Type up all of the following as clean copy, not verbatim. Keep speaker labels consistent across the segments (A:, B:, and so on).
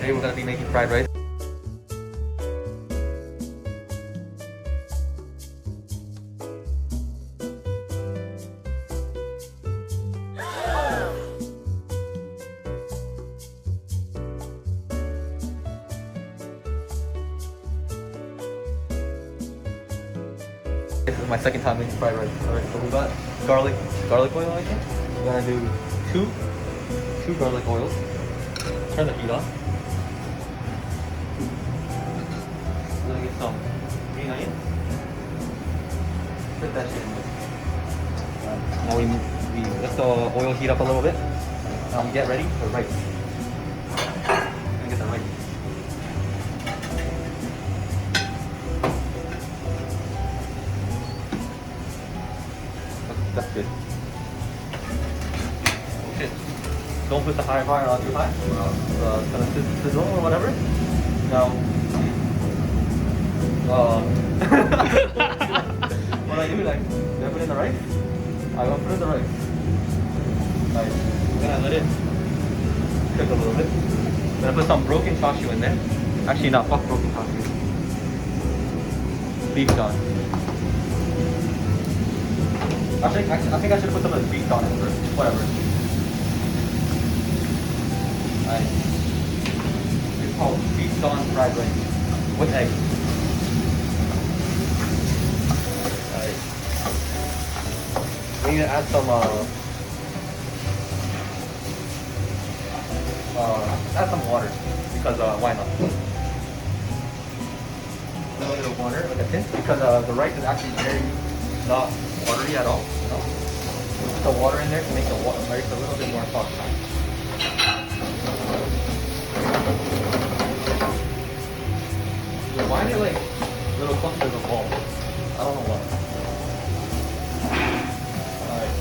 A: Today we're gonna be making fried rice. This is my second time making fried rice. Alright, so we got garlic oil, I think. We're gonna do two garlic oils. Turn the heat on. We're gonna get some green onion. Put that shit in there. Now we let the oil heat up a little bit. Now we get ready for rice. We're gonna get the rice. That's good. Oh shit. Don't put the high fire on too high. It's gonna sizzle or whatever. Now, what I do, like, do I put in the rice? I will put in the rice. Like, I'm gonna let it cook a little bit. I'm gonna put some broken chashu in there. Actually, not fuck broken chashu. Beef John. I think I should put some of the beef on it first. Whatever. Alright. It's called beef John fried rice with egg. Alright. We need to add some water because why not? A little bit of water with a pinch because the rice is actually very not watery at all, you know? We'll put the water in there to make the rice a little bit more soft. Yeah, why are they like little clusters of balls? I don't know why. Alright.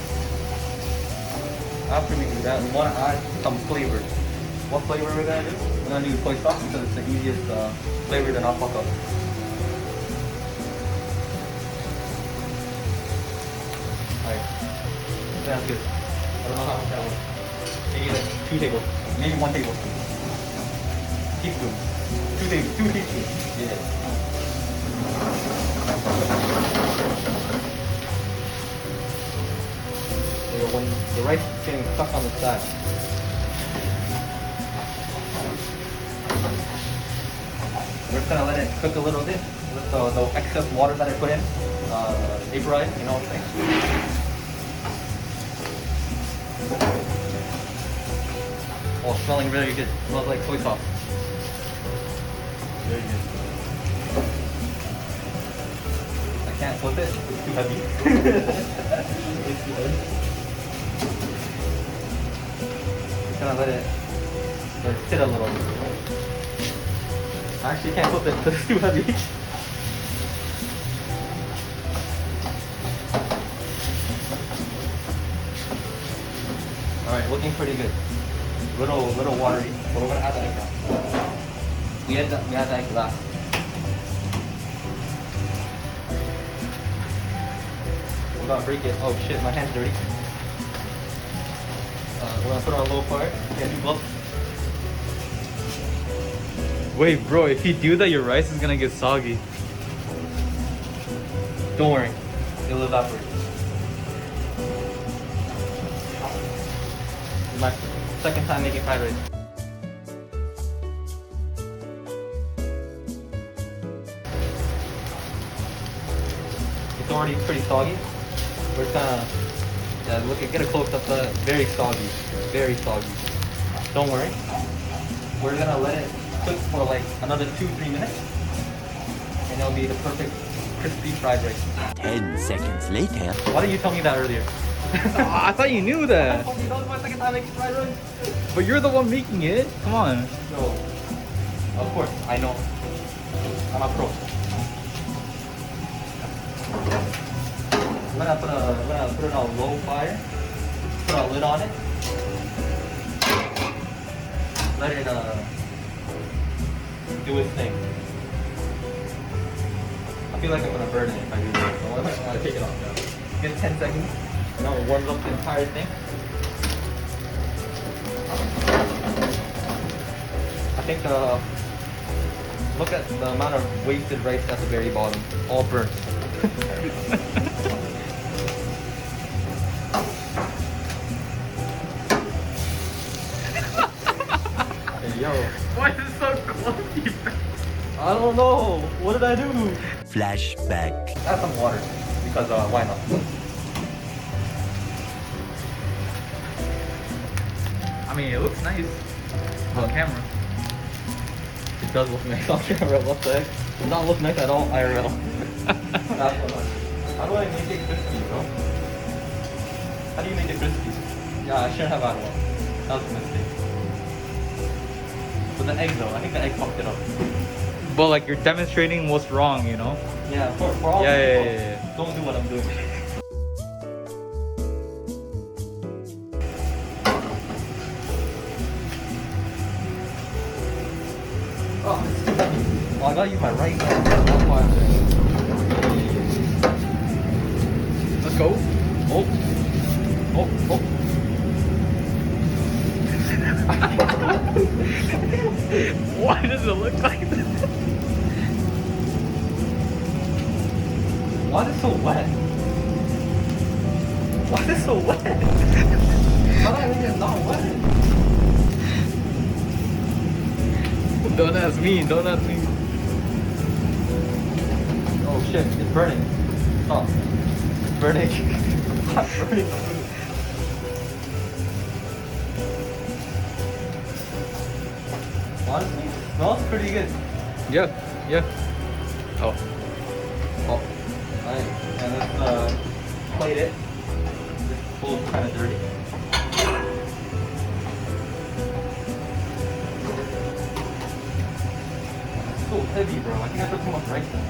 A: After we do that, we want to add some flavor. What flavor we're going to do? We're going to do soy sauce because it's the easiest flavor to not fuck up. Sounds good. I don't know how much that was. Maybe like 2 tablespoons. Maybe 1 tablespoon. Teaspoon. 2 teaspoons. Yeah. So when the rice is getting stuck on the side. We're just gonna let it cook a little bit. Let the excess water that I put in vaporize, you know what I'm saying? Oh, smelling really good. Smells like soy sauce. Very good. I can't flip it. It's too heavy. It's too heavy. Just gonna let it sit a little bit. I actually can't flip it because it's too heavy. Alright, looking pretty good. Little watery, but we're gonna add the egg now. We add the egg last. We're gonna break it. Oh shit, my hand's dirty. We're gonna put it on low fire. Get two gloves.
B: Wait, bro, if you do that, your rice is gonna get soggy.
A: Don't worry, it'll evaporate. My second time making fried rice. It's already pretty soggy. We're just gonna look at get a close up. Very soggy, very soggy. Don't worry. We're gonna let it cook for like another 2-3 minutes, and it'll be the perfect crispy fried rice.
C: 10 seconds later.
A: Why didn't you tell me that earlier?
B: I thought you knew that.
A: That was my second time making fried rice.
B: But you're the one making it. Come on.
A: So, of course, I know. I'm a pro. I'm gonna put it on low fire. Put a lid on it. Let it do its thing. I feel like I'm gonna burn it if I do this. So I'm gonna take it off now. Give it 10 seconds. Now it warms up the entire thing. I think look at the amount of wasted rice at the very bottom. All burnt. Hey, yo.
B: Why is it so clumpy?
A: I don't know. What did I do?
C: Flashback.
A: Add some water. Because why not?
B: I mean, it looks nice on camera.
A: It does look nice on camera. What the heck? It does not look nice at all IRL. How do I make it crispy, bro? How do you make it crispy? Yeah, I shouldn't have added one. That was a mistake. But the egg though, I think the egg fucked it up.
B: But like you're demonstrating what's wrong, you know?
A: Yeah, for all
B: Yeah,
A: people,
B: yeah, yeah, yeah.
A: don't do what I'm doing. Oh, it's too heavy. Well, I gotta use my right hand. That's why I'm doing it.
B: Let's go.
A: Oh. Oh, oh.
B: Why does it look like this?
A: Why is it so wet? Why is it so wet? How do I make it not wet?
B: Don't ask me, don't ask me.
A: Oh shit, it's burning. Stop. It's burning. Stop burning. Honestly, it smells pretty good.
B: Yeah, yeah. Oh.
A: Oh, nice. And let's plate it. This bowl's kind of dirty. It's so heavy, bro. I think I put too much rice in.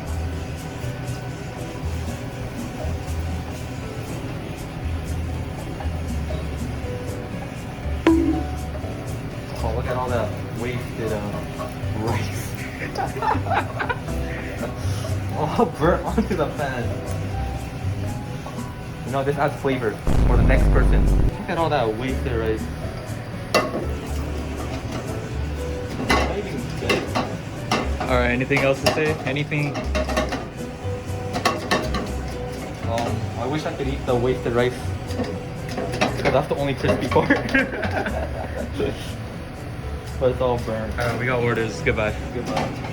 A: Oh, look at all that wasted rice. All burnt onto the pan. You know, this adds flavor for the next person. Look at all that wasted rice. Not even good.
B: Alright, anything else to say? Anything?
A: I wish I could eat the wasted rice. Because that's the only crispy part. But it's all burnt.
B: We got orders. Goodbye.
A: Goodbye.